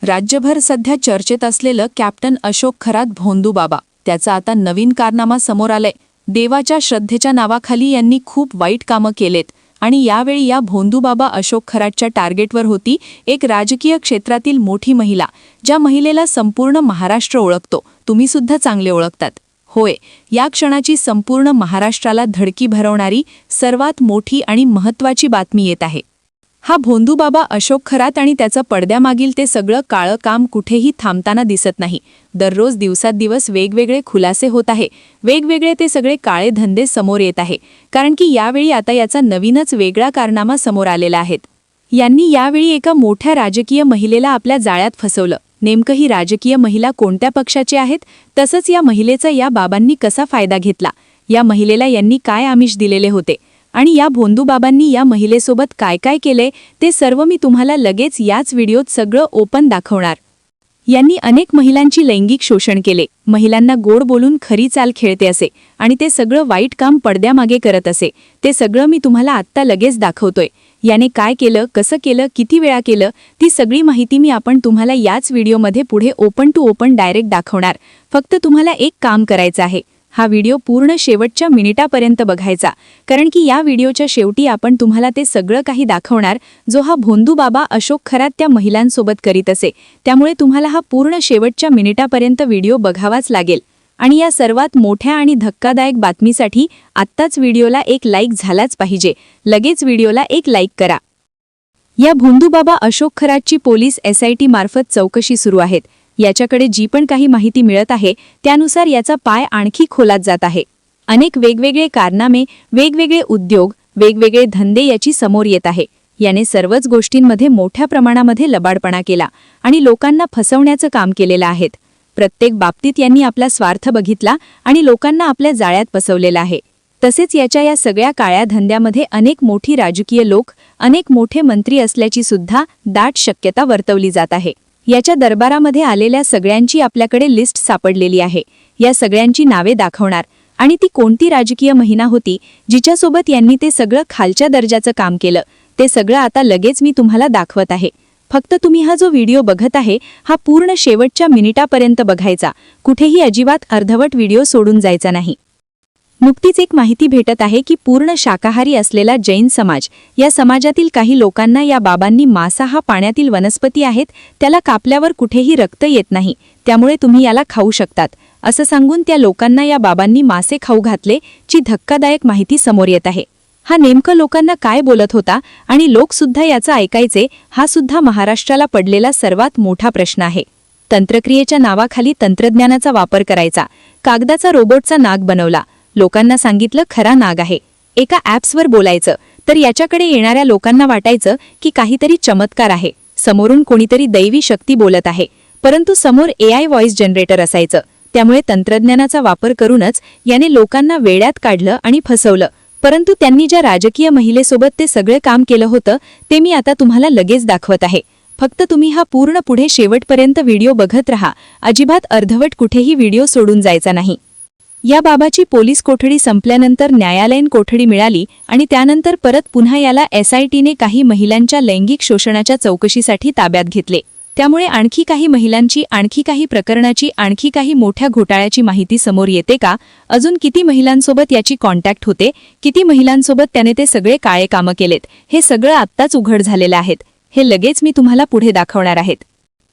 राज्यभर सध्या चर्चेत असलेलं कॅप्टन अशोक खरात भोंदू बाबा, त्याचा आता नवीन कारनामा समोर आलाय। देवाच्या श्रद्धेच्या नावाखाली यांनी खूप वाईट कामं केलेत आणि यावेळी या भोंदू बाबा अशोक खरातच्या टार्गेटवर होती एक राजकीय क्षेत्रातील मोठी महिला, ज्या महिलेला संपूर्ण महाराष्ट्र ओळखतो, तुम्ही सुद्धा चांगले ओळखतात। होय, या क्षणाची संपूर्ण महाराष्ट्राला धडकी भरवणारी सर्वात मोठी आणि महत्त्वाची बातमी येत आहे। हा भोंदू बाबा अशोक खरात आणि त्याचं पडद्यामागील ते सगळं काळं काम कुठेही थांबताना दिसत नाही। दररोज दिवसात वेगवेगळे खुलासे होत आहे, वेगवेगळे ते सगळे काळे धंदे समोर येत आहे, कारण की यावेळी आता याचा नवीनच वेगळा कारनामा समोर आलेला आहे। यांनी यावेळी एका मोठ्या राजकीय महिलेला आपल्या जाळ्यात फसवलं। नेमकं ही राजकीय महिला कोणत्या पक्षाची आहेत, तसंच या महिलेचा या बाबांनी कसा फायदा घेतला, या महिलेला यांनी काय आमिष दिलेले होते आणि या भोंदू बाबांनी या महिलेसोबत काय काय केले, ते सर्व मी तुम्हाला लगेच याच व्हिडिओत सगळं ओपन दाखवणार। यांनी अनेक महिलांची लैंगिक शोषण केले, महिलांना गोड बोलून खरी चाल खेळते असे आणि ते सगळं वाईट काम पडद्यामागे करत असे। ते सगळं मी तुम्हाला आत्ता लगेच दाखवतोय। याने काय केलं, कसं केलं, किती वेळा केलं, ती सगळी माहिती मी तुम्हाला याच व्हिडिओमध्ये पुढे ओपन टू ओपन डायरेक्ट दाखवणार। फक्त तुम्हाला एक काम करायचं आहे, हा व्हिडिओ पूर्ण शेवटच्या मिनिटापर्यंत बघायचा, कारण की या व्हिडिओच्या शेवटी तुम्हाला ते सगळं काही दाखवणार, जो हा भोंदू बाबा अशोक खरात त्या महिलांसोबत करीत असे। त्यामुळे तुम्हाला हा पूर्ण शेवटच्या मिनिटापर्यंत व्हिडिओ बघावाच लागेल। आणि या सर्वात मोठ्या आणि धक्कादायक बातमीसाठी आत्ताच व्हिडिओला एक लाईक झालाच पाहिजे। लगेच व्हिडिओला एक लाईक करा। या भोंदू बाबा अशोक खरातची पोलीस SIT मार्फत चौकशी सुरू आहेत। याच्याकडे जी पण काही माहिती मिळत आहे त्यानुसार याचा पाय आणखी खोलात जात आहे। अनेक वेगवेगळे कारनामे, वेगवेगळे उद्योग, वेगवेगळे धंदे याची समोर येत आहे। याने सर्वच गोष्टींमध्ये मोठ्या प्रमाणामध्ये लबाडपणा केला आणि लोकांना फसवण्याचं काम केलेलं आहे। प्रत्येक बाबतीत यांनी आपला स्वार्थ बघितला आणि लोकांना आपल्या जाळ्यात फसवलेलं आहे। तसेच याच्या या सगळ्या काळ्या धंद्यामध्ये अनेक मोठी राजकीय लोक, अनेक मोठे मंत्री असल्याची सुद्धा दाट शक्यता वर्तवली जात आहे। याच्या दरबारामध्ये आलेल्या सगळ्यांची आपल्याकडे लिस्ट सापडलेली आहे। या सगळ्यांची नावे दाखवणार आणि ती कोणती राजकीय महिला होती जिच्यासोबत यांनी ते सगळं खालच्या दर्जाचं काम केलं, ते सगळं आता लगेच मी तुम्हाला दाखवत आहे। फक्त तुम्ही हा जो व्हिडिओ बघत आहे हा पूर्ण शेवटच्या मिनिटापर्यंत बघायचा, कुठेही अजिबात अर्धवट व्हिडिओ सोडून जायचा नाही। नुकतीच एक माहिती भेटत आहे की पूर्ण शाकाहारी असलेला जैन समाज, या समाजातील काही लोकांना या बाबांनी मासा हा पाण्यातील वनस्पती आहेत, त्याला कापल्यावर कुठेही रक्त येत नाही, त्यामुळे तुम्ही याला खाऊ शकतात असं सांगून त्या लोकांना या बाबांनी मासे खाऊ घातले, ची धक्कादायक माहिती समोर येत आहे। हा नेमकं लोकांना काय बोलत होता आणि लोक सुद्धा याचं ऐकायचे, हा सुद्धा महाराष्ट्राला पडलेला सर्वात मोठा प्रश्न आहे। तंत्रक्रियेच्या नावाखाली तंत्रज्ञानाचा वापर करायचा, कागदाचा रोबोटचा नाग बनवला, लोकांना सांगितलं खरा नाग आहे। एका ॲप्सवर बोलायचं तर याच्याकडे येणाऱ्या लोकांना वाटायचं की काहीतरी चमत्कार आहे, समोरून कोणीतरी दैवी शक्ती बोलत आहे, परंतु समोर AI व्हॉइस जनरेटर असायचं। त्यामुळे तंत्रज्ञानाचा वापर करूनच याने लोकांना वेड्यात काढलं आणि फसवलं। परंतु त्यांनी ज्या राजकीय महिलेसोबत ते सगळे काम केलं होतं ते मी आता तुम्हाला लगेच दाखवत आहे। फक्त तुम्ही हा पूर्ण पुढे शेवटपर्यंत व्हिडिओ बघत राहा, अजिबात अर्धवट कुठेही व्हिडिओ सोडून जायचा नाही। या बाबाची पोलीस कोठडी संपल्यानंतर न्यायालयीन कोठडी मिळाली आणि त्यानंतर परत पुन्हा याला SITने काही महिलांच्या लैंगिक शोषणाच्या चौकशीसाठी ताब्यात घेतले। त्यामुळे आणखी काही महिलांची, आणखी काही प्रकरणाची, आणखी काही मोठ्या घोटाळ्याची माहिती समोर येते का? अजून किती महिलांसोबत याची कॉन्टॅक्ट होते, किती महिलांसोबत त्याने ते सगळे काळे कामं केलेत, हे सगळं आत्ताच उघड झालेलं आहे। हे लगेच मी तुम्हाला पुढे दाखवणार आहे।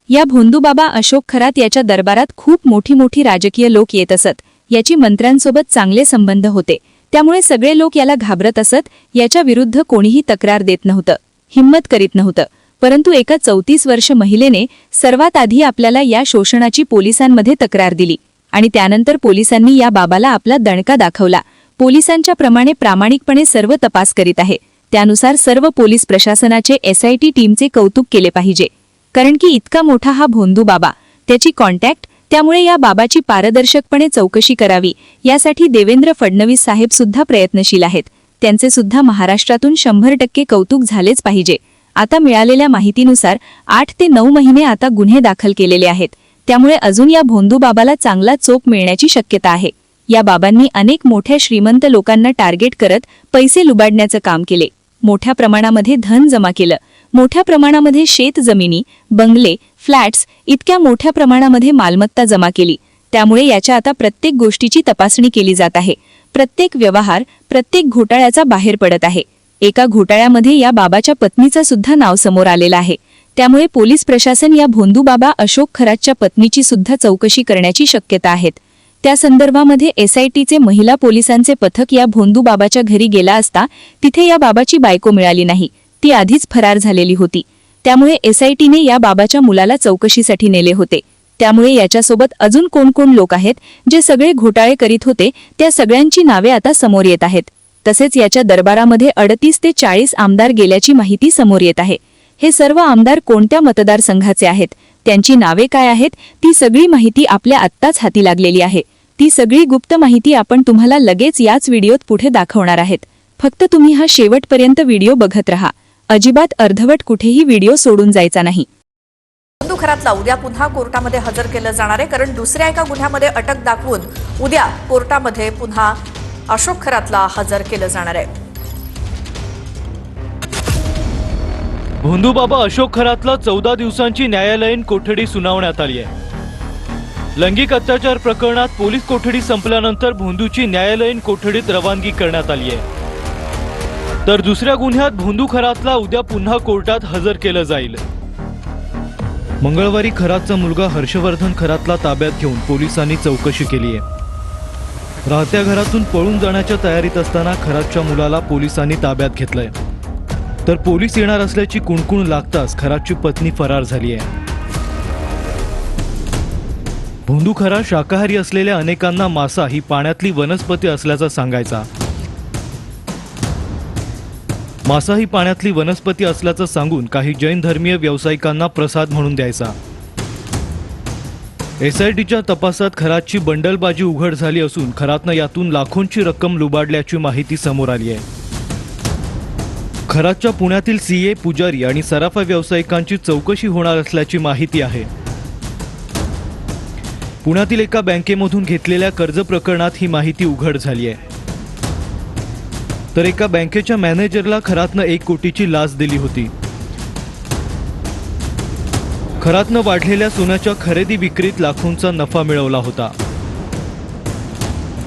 या भोंदू बाबा अशोक खरात याच्या दरबारात खूप मोठी राजकीय लोक येत असत। याची मंत्र्यांसोबत चांगले संबंध होते, त्यामुळे सगळे लोक याला घाबरत असत। याच्या विरुद्ध कोणीही तक्रार देत नव्हतं, हिम्मत करीत नव्हतं। परंतु एका 34 वर्ष महिलेने सर्वात आधी आपल्याला या शोषणाची पोलिसांमध्ये तक्रार दिली आणि त्यानंतर पोलिसांनी या बाबाला आपला दणका दाखवला। पोलिसांच्या प्रमाणे प्रामाणिकपणे सर्व तपास करीत आहे, त्यानुसार सर्व पोलीस प्रशासनाचे SIT टीमचे कौतुक केले पाहिजे, कारण की इतका मोठा हा भोंदू बाबा, त्याची कॉन्टॅक्ट, त्यामुळे या बाबाची पारदर्शकपणे चौकशी करावी यासाठी देवेंद्र फडणवीस साहेब सुद्धा प्रयत्नशील आहेत। त्यांचे सुद्धा महाराष्ट्रातून 100% कौतुक झालेच पाहिजे। आता मिळालेल्या माहितीनुसार 8 ते 9 महिने आता गुन्हे दाखल केलेले आहेत, त्यामुळे अजून या भोंदू बाबाला चांगला चोप मिळण्याची शक्यता आहे। या बाबांनी अनेक मोठ्या श्रीमंत लोकांना टार्गेट करत पैसे लुबाडण्याचं काम केले, मोठ्या प्रमाणामध्ये धन जमा केलं, मोठ्या प्रमाणामध्ये शेत जमिनी, बंगले, फ्लॅट्स इतक्या मोठ्या प्रमाणामध्ये मालमत्ता जमा केली। त्यामुळे याच्या आता प्रत्येक गोष्टीची तपासणी केली जात आहे। प्रत्येक व्यवहार, प्रत्येक घोटाळ्याचा बाहेर पडत आहे। एका घोटाळ्यामध्ये या बाबाच्या पत्नीचं सुद्धा नाव समोर आलेलं आहे। त्यामुळे पोलीस प्रशासन या भोंदू बाबा अशोक खरातच्या पत्नीची सुद्धा चौकशी करण्याची शक्यता आहे। त्या संदर्भामध्ये एसआयटीचे महिला पोलिसांचे पथक या भोंदू बाबाच्या घरी गेला असता तिथे या बाबाची बायको मिळाली नाही, ती आधीच फरार झालेली होती। त्यामुळे एसआयटीने या बाबाच्या मुलाला चौकशीसाठी नेले होते। त्यामुळे याच्यासोबत अजून कोण लोक आहेत जे सगळे घोटाळे करीत होते, त्या सगळ्यांची नावे आता समोर येत आहेत। तसेच याच्या दरबारामध्ये 38 ते 40 आमदार गेल्याची माहिती समोर येत आहे। हे सर्व आमदार कोणत्या मतदारसंघाचे आहेत, त्यांची नावे काय आहेत, ती सगळी माहिती आपल्या आत्ताच हाती लागलेली आहे। ती सगळी गुप्त माहिती आपण तुम्हाला लगेच याच व्हिडिओत पुढे दाखवणार आहेत। फक्त तुम्ही हा शेवटपर्यंत व्हिडिओ बघत रहा, अजिबात अर्धवट कुठेही व्हिडिओ सोडून जायचा नाही। भोंदू खरातला उद्या पुन्हा कोर्टामध्ये हजर केलं जाणार आहे, कारण दुसऱ्या एका गुन्ह्यामध्ये अटक दाखवून उद्या कोर्टामध्ये पुन्हा अशोक खरातला हजर केलं जाणार आहे। भोंदू बाबा अशोक खरातला 14 दिवसांची न्यायालयीन कोठडी सुनावण्यात आली आहे। लैंगिक अत्याचार प्रकरणात पोलीस कोठडी संपल्यानंतर भोंदूची न्यायालयीन कोठडीत रवानगी करण्यात आली आहे। तर दुसऱ्या गुन्ह्यात भोंदू खरातला उद्या पुन्हा कोर्टात हजर केलं जाईल। मंगळवारी खरातचा मुलगा हर्षवर्धन खरातला ताब्यात घेऊन पोलिसांनी चौकशी केली आहे। राहत्या घरातून पळून जाण्याच्या तयारीत असताना खरातच्या मुलाला पोलिसांनी ताब्यात घेतलंय। तर पोलीस येणार असल्याची कुणकुण लागताच खरातची पत्नी फरार झाली आहे। भोंदू खरात शाकाहारी असलेल्या अनेकांना मासा ही पाण्यातली वनस्पती असल्याचं सांगायचा। मासा ही पाण्यातली वनस्पती असल्याचं सांगून काही जैन धर्मीय व्यावसायिकांना प्रसाद म्हणून द्यायचा। एसआयटीच्या तपासात खरातची बंडलबाजी उघड झाली असून खरातनं यातून लाखोंची रक्कम लुबाडल्याची माहिती समोर आली आहे। खरातच्या पुण्यातील सीए, पुजारी आणि सराफा व्यावसायिकांची चौकशी होणार असल्याची माहिती आहे। पुण्यातील एका बँकेमधून घेतलेल्या कर्ज प्रकरणात ही माहिती उघड झाली आहे। तर एका बँकेच्या मॅनेजरला खरातनं 1 कोटीची लाच दिली होती। खरातनं वाढलेल्या सोन्याच्या खरेदी विक्रीत लाखोंचा नफा मिळवला होता।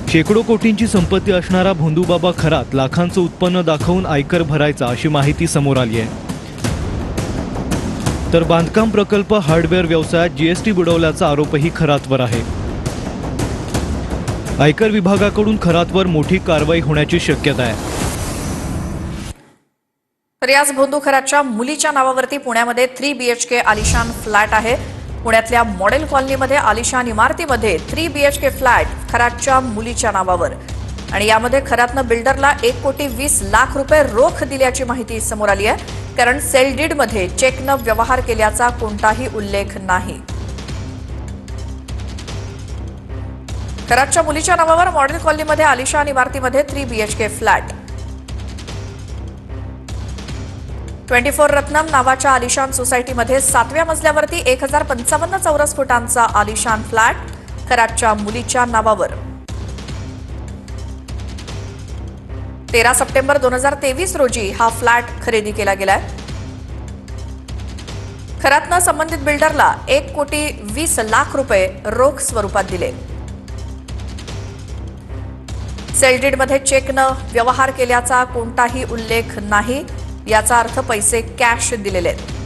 शेकडो कोटींची संपत्ती असणारा भोंदू बाबा खरात लाखांचं उत्पन्न दाखवून आयकर भरायचा अशी माहिती समोर आली आहे। तर बांधकाम प्रकल्प हार्डवेअर व्यवसायात जीएसटी बुडवल्याचा आरोपही खरातवर आहे। आयकर विभागाकडून खरातवर मोठी कारवाई होण्याची शक्यता आहे। तर याच भोंदू खरातच्या मुलीच्या नावावरती पुण्यामध्ये 3 BHK आलिशान फ्लॅट आहे। पुण्यातल्या मॉडेल कॉलनीमध्ये आलिशान इमारतीमध्ये 3 BHK फ्लॅट खरातच्या मुलीच्या नावावर, आणि यामध्ये खरातनं बिल्डरला 1,20,00,000 रुपये रोख दिल्याची माहिती समोर आली आहे। कारण सेल डीडमध्ये चेकनं व्यवहार केल्याचा कोणताही उल्लेख नाही। खरातच्या मुलीच्या नावावर मॉडेल कॉलनीमध्ये आलिशान इमारतीमध्ये 3 BHK फ्लॅट। 24 रत्नम नावाच्या आलिशान सोसायटीमध्ये 7व्या मजल्यावरती 1055 चौरस फुटांचा आलिशान फ्लॅट खरातच्या मुलीच्या नावावर। 13 सप्टेंबर 2023 रोजी हा फ्लॅट खरेदी केला गेलाय। खरातनं संबंधित बिल्डरला 1,20,00,000 रुपये रोख स्वरूपात दिले। सेलडीडमध्ये चेकनं व्यवहार केल्याचा कोणताही उल्लेख नाही, याचा अर्थ पैसे कॅश दिलेले आहेत।